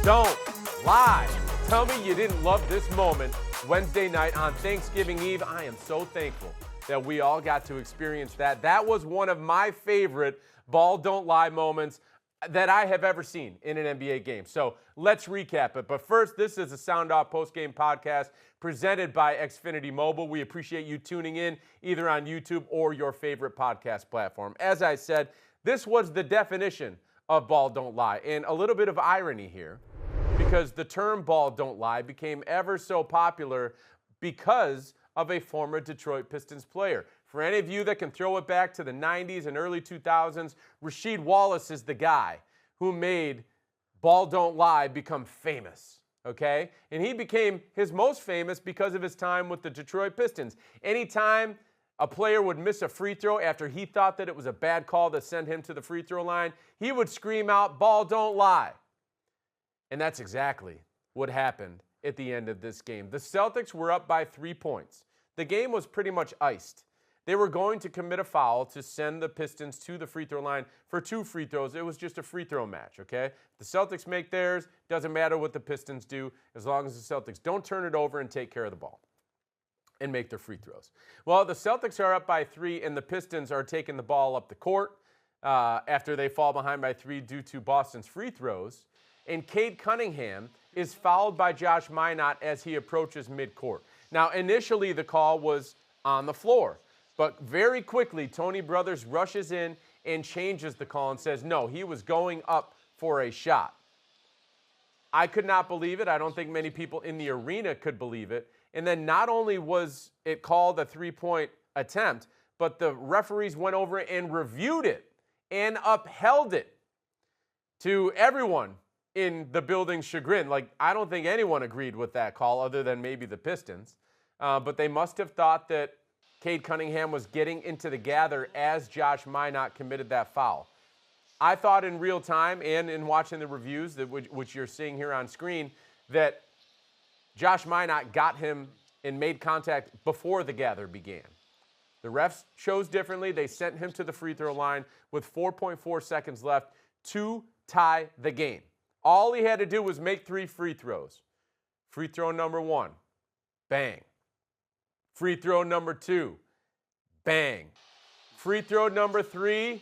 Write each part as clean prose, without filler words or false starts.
don't lie. Tell me you didn't love this moment Wednesday night on Thanksgiving Eve. I am so thankful that we all got to experience that. That was one of my favorite ball don't lie moments that I have ever seen in an NBA game. So let's recap it. But first, this is a Sound Off postgame podcast presented by Xfinity Mobile. We appreciate you tuning in either on YouTube or your favorite podcast platform. As I said, this was the definition of ball don't lie. And a little bit of irony here, because the term ball don't lie became ever so popular because of a former Detroit Pistons player. For any of you that can throw it back to the 90s and early 2000s, Rasheed Wallace is the guy who made ball don't lie become famous, okay? And he became his most famous because of his time with the Detroit Pistons. Anytime a player would miss a free throw after he thought that it was a bad call to send him to the free throw line, he would scream out, "Ball don't lie." And that's exactly what happened at the end of this game. The Celtics were up by 3 points. The game was pretty much iced. They were going to commit a foul to send the Pistons to the free throw line for 2 free throws. It was just a free throw match, okay? The Celtics make theirs. Doesn't matter what the Pistons do as long as the Celtics don't turn it over and take care of the ball and make their free throws. Well, the Celtics are up by 3, and the Pistons are taking the ball up the court after they fall behind by 3 due to Boston's free throws. And Cade Cunningham is fouled by Josh Minott as he approaches midcourt. Now, initially the call was on the floor, but very quickly Tony Brothers rushes in and changes the call and says, no, he was going up for a shot. I could not believe it. I don't think many people in the arena could believe it. And then not only was it called a 3-point attempt, but the referees went over and reviewed it and upheld it to everyone in the building's chagrin. Like, I don't think anyone agreed with that call other than maybe the Pistons. But they must have thought that Cade Cunningham was getting into the gather as Josh Minott committed that foul. I thought in real time and in watching the reviews, which you're seeing here on screen, that Josh Minott got him and made contact before the gather began. The refs chose differently. They sent him to the free throw line with 4.4 seconds left to tie the game. All he had to do was make 3 free throws. Free throw number 1, bang. Free throw number 2, bang. Free throw number 3,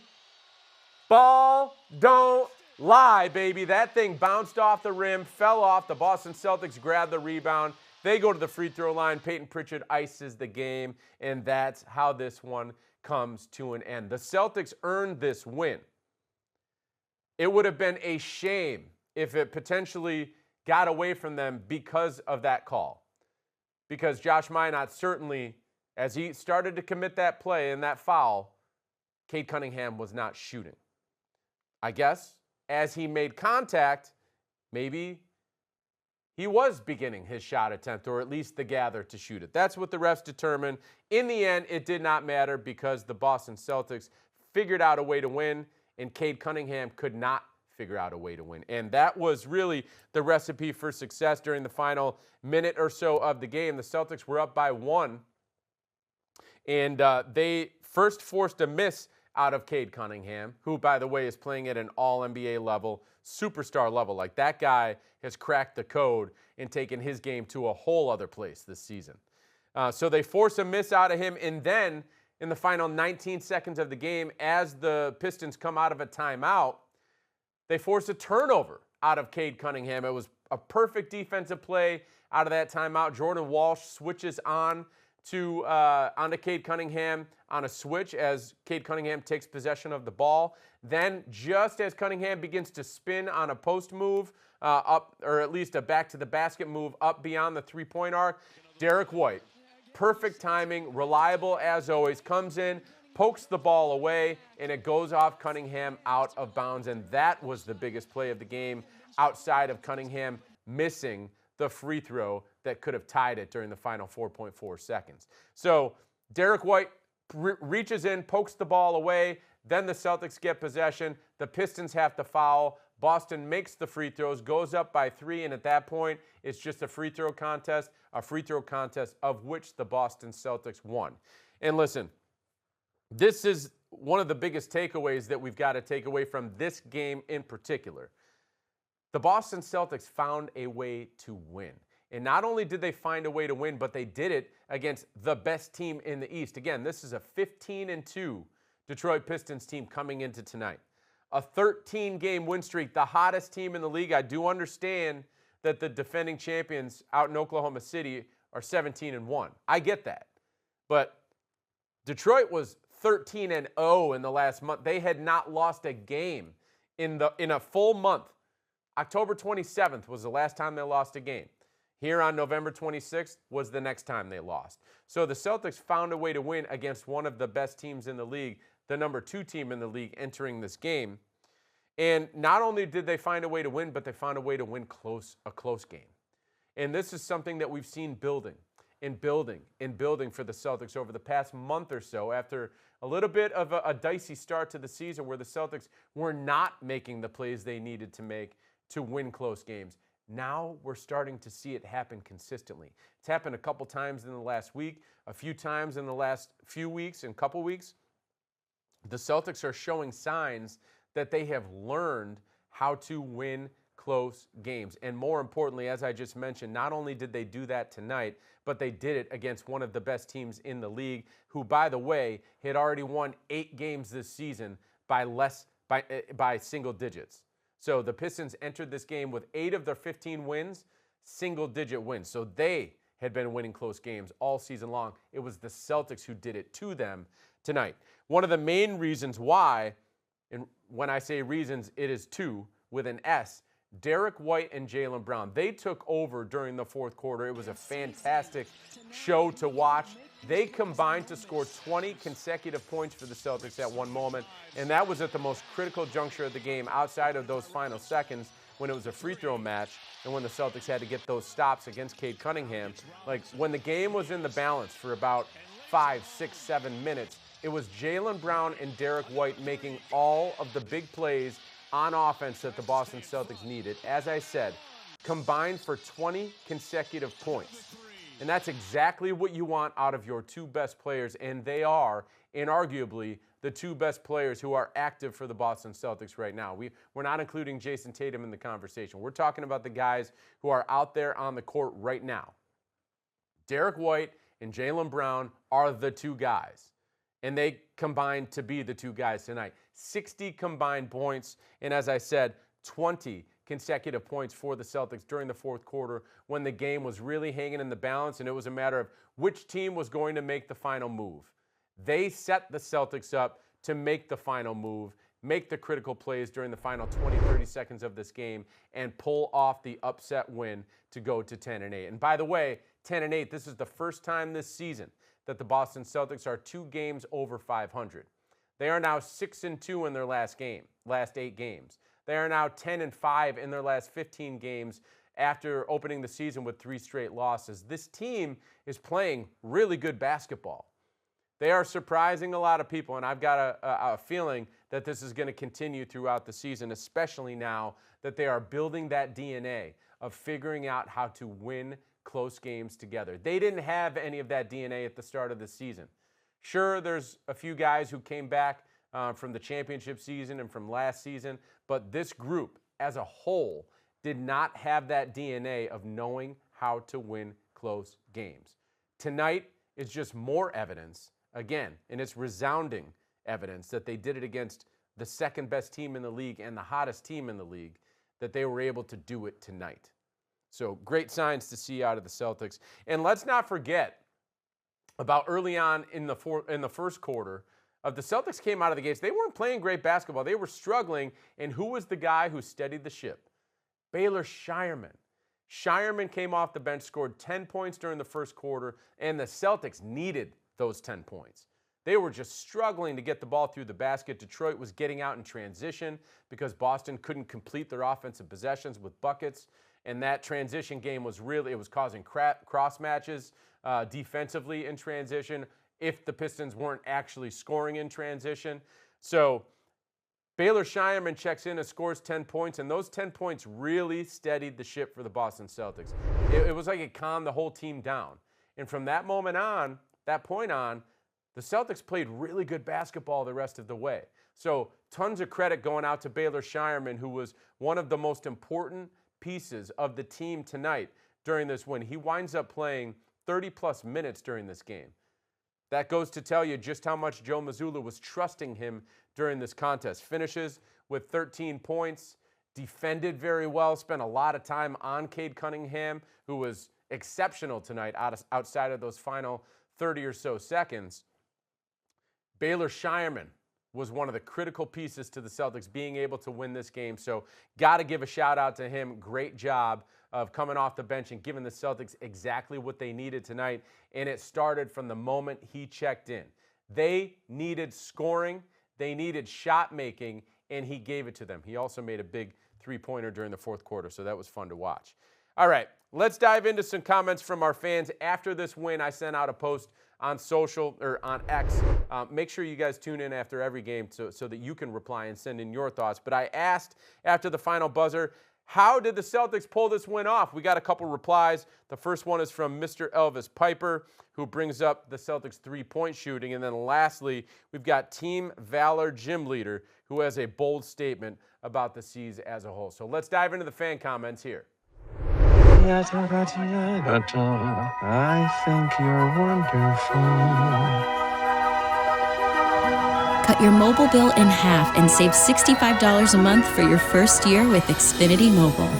ball don't lie, baby. That thing bounced off the rim, fell off. The Boston Celtics grabbed the rebound. They go to the free throw line. Peyton Pritchard ices the game, and that's how this one comes to an end. The Celtics earned this win. It would have been a shame if it potentially got away from them because of that call. Because Josh Minott certainly, as he started to commit that play and that foul, Cade Cunningham was not shooting. I guess as he made contact, maybe he was beginning his shot attempt, or at least the gather to shoot it. That's what the refs determined. In the end, it did not matter because the Boston Celtics figured out a way to win, and Cade Cunningham could not figure out a way to win. And that was really the recipe for success during the final minute or so of the game. The Celtics were up by 1, and they first forced a miss out of Cade Cunningham, who, by the way, is playing at an all-NBA level, superstar level. Like, that guy has cracked the code and taken his game to a whole other place this season. So they force a miss out of him, and then in the final 19 seconds of the game, as the Pistons come out of a timeout, they force a turnover out of Cade Cunningham. It was a perfect defensive play out of that timeout. Jordan Walsh switches onto Cade Cunningham on a switch as Cade Cunningham takes possession of the ball. Then, just as Cunningham begins to spin on a post move, up, or at least a back-to-the-basket move up beyond the three-point arc, Derrick White, perfect timing, reliable as always, comes in, pokes the ball away, and it goes off Cunningham out of bounds. And that was the biggest play of the game outside of Cunningham missing the free throw that could have tied it during the final 4.4 seconds. So Derrick White reaches in, pokes the ball away, then the Celtics get possession. The Pistons have to foul. Boston makes the free throws, goes up by 3, and at that point, it's just a free throw contest of which the Boston Celtics won. And listen, this is one of the biggest takeaways that we've got to take away from this game in particular. The Boston Celtics found a way to win. And not only did they find a way to win, but they did it against the best team in the East. Again, this is a 15-2 Detroit Pistons team coming into tonight. A 13-game win streak, the hottest team in the league. I do understand that the defending champions out in Oklahoma City are 17-1. I get that. But Detroit was 13-0 in the last month. They had not lost a game in a full month. October 27th was the last time they lost a game. Here on November 26th was the next time they lost. So the Celtics found a way to win against one of the best teams in the league, the number 2 team in the league entering this game. And not only did they find a way to win, but they found a way to win a close game. And this is something that we've seen building for the Celtics over the past month or so, after a little bit of a dicey start to the season where the Celtics were not making the plays they needed to make to win close games. Now we're starting to see it happen consistently. It's happened a couple times in the last week, a few times in the last few weeks and couple weeks. The Celtics are showing signs that they have learned how to win close games. And more importantly, as I just mentioned, not only did they do that tonight, but they did it against one of the best teams in the league, who, by the way, had already won 8 games this season by single digits. So the Pistons entered this game with 8 of their 15 wins, single-digit wins. So they had been winning close games all season long. It was the Celtics who did it to them tonight. One of the main reasons why, and when I say reasons, it is 2 with an S, Derrick White and Jaylen Brown. They took over during the fourth quarter. It was a fantastic show to watch. They combined to score 20 consecutive points for the Celtics at one moment, and that was at the most critical juncture of the game outside of those final seconds when it was a free throw match and when the Celtics had to get those stops against Cade Cunningham. Like, when the game was in the balance for about 5, 6, 7 minutes, it was Jaylen Brown and Derrick White making all of the big plays on offense that the Boston Celtics needed. As I said, combined for 20 consecutive points. And that's exactly what you want out of your 2 best players, and they are, inarguably, the 2 best players who are active for the Boston Celtics right now. We're not including Jason Tatum in the conversation. We're talking about the guys who are out there on the court right now. Derrick White and Jaylen Brown are the 2 guys, and they combined to be the 2 guys tonight. 60 combined points, and as I said, 20 consecutive points for the Celtics during the fourth quarter when the game was really hanging in the balance and it was a matter of which team was going to make the final move. They set the Celtics up to make the final move, make the critical plays during the final 20, 30 seconds of this game, and pull off the upset win to go to 10-8. And by the way, 10-8, this is the first time this season that the Boston Celtics are 2 games over 500. They are now 6-2 in their last 8 games. They are now 10-5 in their last 15 games after opening the season with 3 straight losses. This team is playing really good basketball. They are surprising a lot of people, and I've got a feeling that this is going to continue throughout the season, especially now that they are building that DNA of figuring out how to win close games together. They didn't have any of that DNA at the start of the season. Sure, there's a few guys who came back from the championship season and from last season, but this group as a whole did not have that DNA of knowing how to win close games. Tonight is just more evidence, again, and it's resounding evidence that they did it against the second best team in the league and the hottest team in the league, that they were able to do it tonight. So great signs to see out of the Celtics. And let's not forget about early on in the first quarter, the Celtics came out of the gates. They weren't playing great basketball. They were struggling. And who was the guy who steadied the ship? Baylor Scheierman. Scheierman came off the bench, scored 10 points during the first quarter, and the Celtics needed those 10 points. They were just struggling to get the ball through the basket. Detroit was getting out in transition because Boston couldn't complete their offensive possessions with buckets. And that transition game was causing cross matches defensively in transition if the Pistons weren't actually scoring in transition. So Baylor Scheierman checks in and scores 10 points, and those 10 points really steadied the ship for the Boston Celtics. It was like it calmed the whole team down. And from that point on, the Celtics played really good basketball the rest of the way. So tons of credit going out to Baylor Scheierman, who was one of the most important pieces of the team tonight during this win. He winds up playing 30-plus minutes during this game. That goes to tell you just how much Joe Mazzulla was trusting him during this contest. Finishes with 13 points, defended very well, spent a lot of time on Cade Cunningham, who was exceptional tonight outside of those final 30 or so seconds. Baylor Scheierman was one of the critical pieces to the Celtics being able to win this game. So got to give a shout out to him. Great job of coming off the bench and giving the Celtics exactly what they needed tonight. And it started from the moment he checked in. They needed scoring. They needed shot making, and he gave it to them. He also made a big three-pointer during the fourth quarter, so that was fun to watch. All right, let's dive into some comments from our fans. After this win, I sent out a post on social or on X. Make sure you guys tune in after every game so that you can reply and send in your thoughts. But I asked after the final buzzer, how did the Celtics pull this win off? We got a couple replies. The first one is from Mr. Elvis Piper, who brings up the Celtics' three-point shooting. And then lastly, we've got Team Valor Gym Leader, who has a bold statement about the C's as a whole. So let's dive into the fan comments here. I think you're wonderful. Cut your mobile bill in half and save $65 a month for your first year with Xfinity Mobile.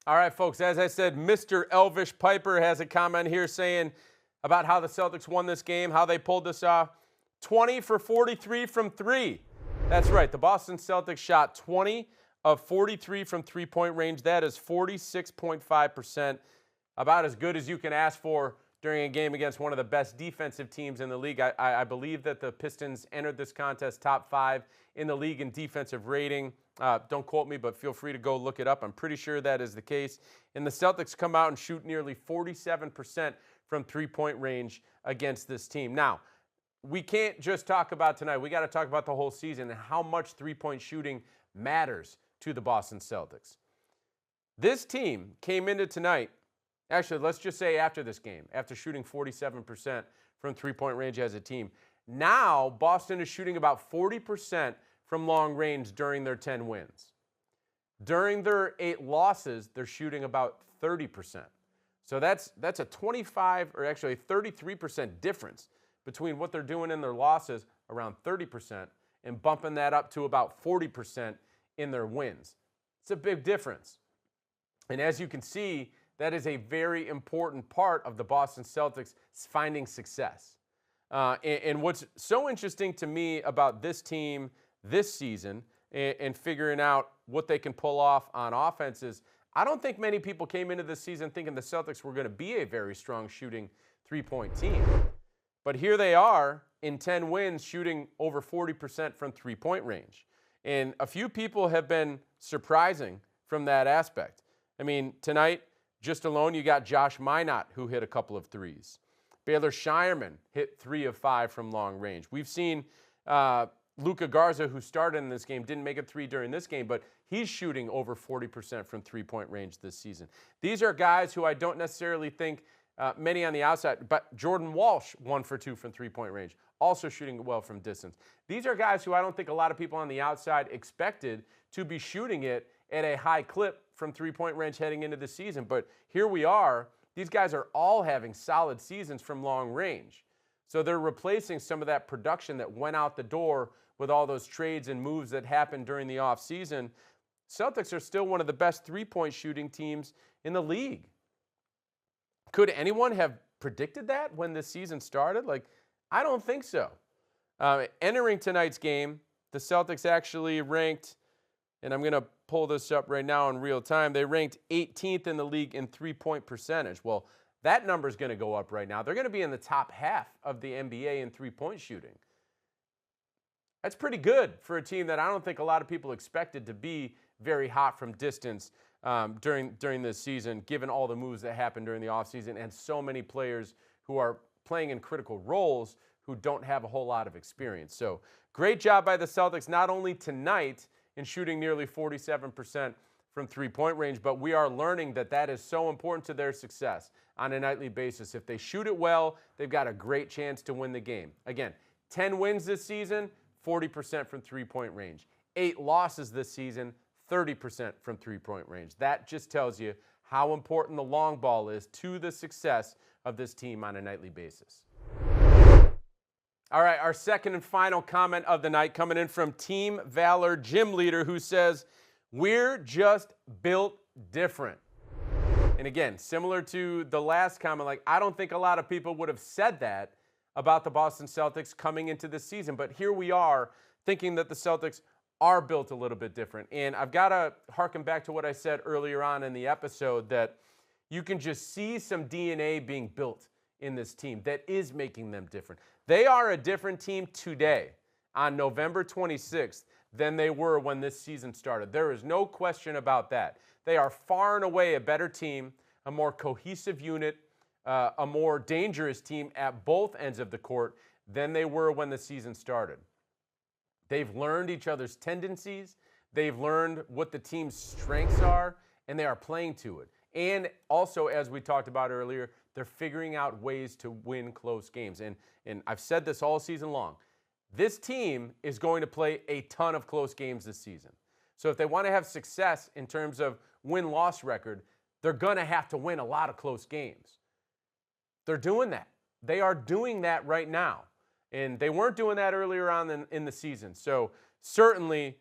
All right, folks, as I said, Mr. Elvish Piper has a comment here saying about how the Celtics won this game, how they pulled this off. 20 for 43 from three. That's right. The Boston Celtics shot 20 of 43 from three-point range. That is 46.5%, about as good as you can ask for during a game against one of the best defensive teams in the league. I believe that the Pistons entered this contest top 5 in the league in defensive rating. Don't quote me, but feel free to go look it up. I'm pretty sure that is the case. And the Celtics come out and shoot nearly 47% from three-point range against this team. Now, we can't just talk about tonight. We got to talk about the whole season and how much three-point shooting matters to the Boston Celtics. This team came into tonight, actually, let's just say after this game, after shooting 47% from three-point range as a team. Now, Boston is shooting about 40% from long range during their 10 wins. During their 8 losses, they're shooting about 30%. So that's a 25, or actually a 33% difference between what they're doing in their losses, around 30%, and bumping that up to about 40% in their wins. It's a big difference. And as you can see, that is a very important part of the Boston Celtics finding success. And what's so interesting to me about this team this season and figuring out what they can pull off on offense is I don't think many people came into this season thinking the Celtics were going to be a very strong shooting three-point team. But here they are in 10 wins shooting over 40% from three-point range. And a few people have been surprising from that aspect. I mean, tonight, just alone, you got Josh Minott, who hit a couple of threes. Baylor Scheierman hit 3 of 5 from long range. We've seen Luka Garza, who started in this game, didn't make a 3 during this game, but he's shooting over 40% from three-point range this season. These are guys who I don't necessarily think many on the outside, but Jordan Walsh, 1 for 2 from three-point range, also shooting well from distance. These are guys who I don't think a lot of people on the outside expected to be shooting it at a high clip from three-point range heading into the season. But here we are. These guys are all having solid seasons from long range. So they're replacing some of that production that went out the door with all those trades and moves that happened during the offseason. Celtics are still one of the best three-point shooting teams in the league. Could anyone have predicted that when this season started? I don't think so. Entering tonight's game, the Celtics actually ranked, and I'm going to pull this up right now in real time, they ranked 18th in the league in three-point percentage. Well, that number is going to go up right now. They're going to be in the top half of the NBA in three-point shooting. That's pretty good for a team that I don't think a lot of people expected to be very hot from distance during this season, given all the moves that happened during the offseason and so many players who are playing in critical roles who don't have a whole lot of experience. So great job by the Celtics, not only tonight in shooting nearly 47% from three-point range, but we are learning that that is so important to their success on a nightly basis. If they shoot it well, they've got a great chance to win the game. Again, 10 wins this season, 40% from three-point range. 8 losses this season, 30% from three-point range. That just tells you how important the long ball is to the success of this team on a nightly basis. All right, our second and final comment of the night coming in from Team Valor Gym Leader, who says, "We're just built different." And again, similar to the last comment, like, I don't think a lot of people would have said that about the Boston Celtics coming into this season, but here we are thinking that the Celtics are built a little bit different. And I've got to harken back to what I said earlier on in the episode, that you can just see some DNA being built in this team that is making them different. They are a different team today on November 26th than they were when this season started. There is no question about that. They are far and away a better team, a more cohesive unit, a more dangerous team at both ends of the court than they were when the season started. They've learned each other's tendencies. They've learned what the team's strengths are, and they are playing to it. And also, as we talked about earlier, they're figuring out ways to win close games. And I've said this all season long. This team is going to play a ton of close games this season. So if they want to have success in terms of win-loss record, they're going to have to win a lot of close games. They're doing that. They are doing that right now. And they weren't doing that earlier on in the season. So certainly,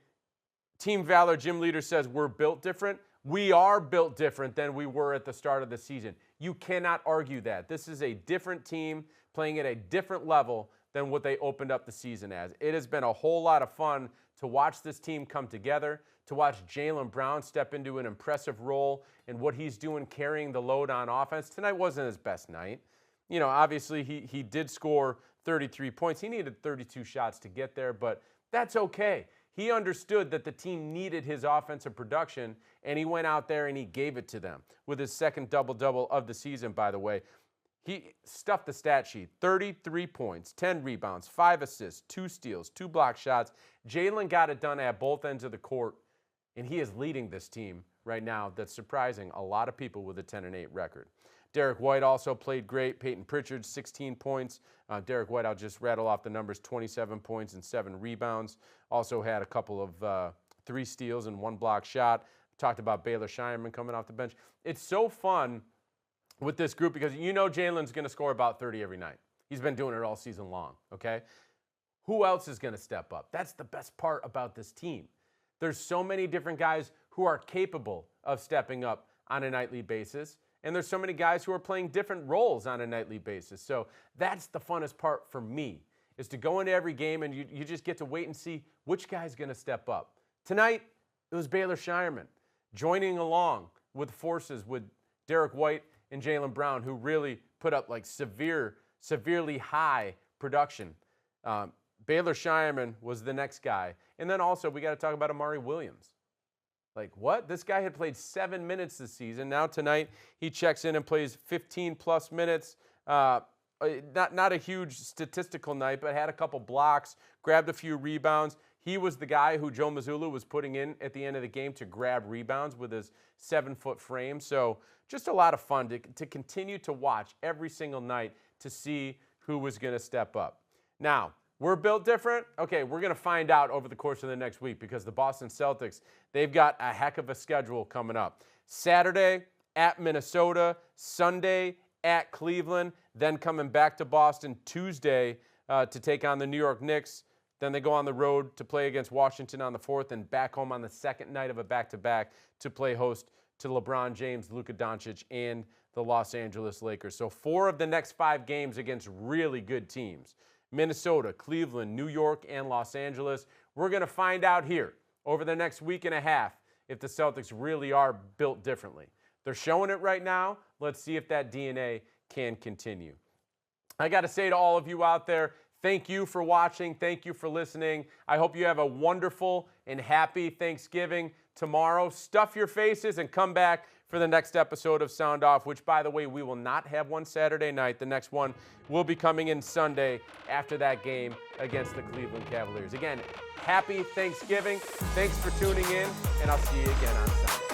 Team Valor Gym Leader says we're built different. We are built different than we were at the start of the season. You cannot argue that. This is a different team playing at a different level than what they opened up the season as. It has been a whole lot of fun to watch this team come together, to watch Jaylen Brown step into an impressive role in what he's doing carrying the load on offense. Tonight wasn't his best night. You know, obviously he did score 33 points. He needed 32 shots to get there, but that's okay. He understood that the team needed his offensive production, and he went out there and he gave it to them with his second double-double of the season, by the way. He stuffed the stat sheet. 33 points, 10 rebounds, 5 assists, 2 steals, 2 block shots. Jaylen got it done at both ends of the court, and he is leading this team right now. That's surprising a lot of people with a 10-8 record. Derrick White also played great. Peyton Pritchard, 16 points. Derrick White, I'll just rattle off the numbers, 27 points and 7 rebounds. Also had a couple of 3 steals and 1 block shot. Talked about Baylor Scheierman coming off the bench. It's so fun with this group because you know Jaylen's going to score about 30 every night. He's been doing it all season long, okay? Who else is going to step up? That's the best part about this team. There's so many different guys who are capable of stepping up on a nightly basis. And there's so many guys who are playing different roles on a nightly basis. So that's the funnest part for me, is to go into every game and you just get to wait and see which guy's going to step up. Tonight, it was Baylor Scheierman joining along with forces with Derrick White and Jaylen Brown, who really put up like severely high production. Baylor Scheierman was the next guy. And then also, we got to talk about Amari Williams. Like, what? This guy had played 7 minutes this season. Now tonight, he checks in and plays 15-plus minutes. Not a huge statistical night, but had a couple blocks, grabbed a few rebounds. He was the guy who Joe Mazzulla was putting in at the end of the game to grab rebounds with his 7-foot frame. So just a lot of fun to continue to watch every single night to see who was going to step up. Now, we're built different? Okay, we're going to find out over the course of the next week because the Boston Celtics, they've got a heck of a schedule coming up. Saturday at Minnesota, Sunday at Cleveland, then coming back to Boston Tuesday to take on the New York Knicks. Then they go on the road to play against Washington on the 4th and back home on the second night of a back-to-back to play host to LeBron James, Luka Doncic, and the Los Angeles Lakers. So 4 of the next 5 games against really good teams. Minnesota, Cleveland, New York, and Los Angeles. We're going to find out here over the next week and a half if the Celtics really are built differently. They're showing it right now. Let's see if that DNA can continue. I got to say to all of you out there, thank you for watching. Thank you for listening. I hope you have a wonderful and happy Thanksgiving tomorrow. Stuff your faces and come back for the next episode of Sound Off, which, by the way, we will not have one Saturday night. The next one will be coming in Sunday after that game against the Cleveland Cavaliers. Again, happy Thanksgiving. Thanks for tuning in, and I'll see you again on Sunday.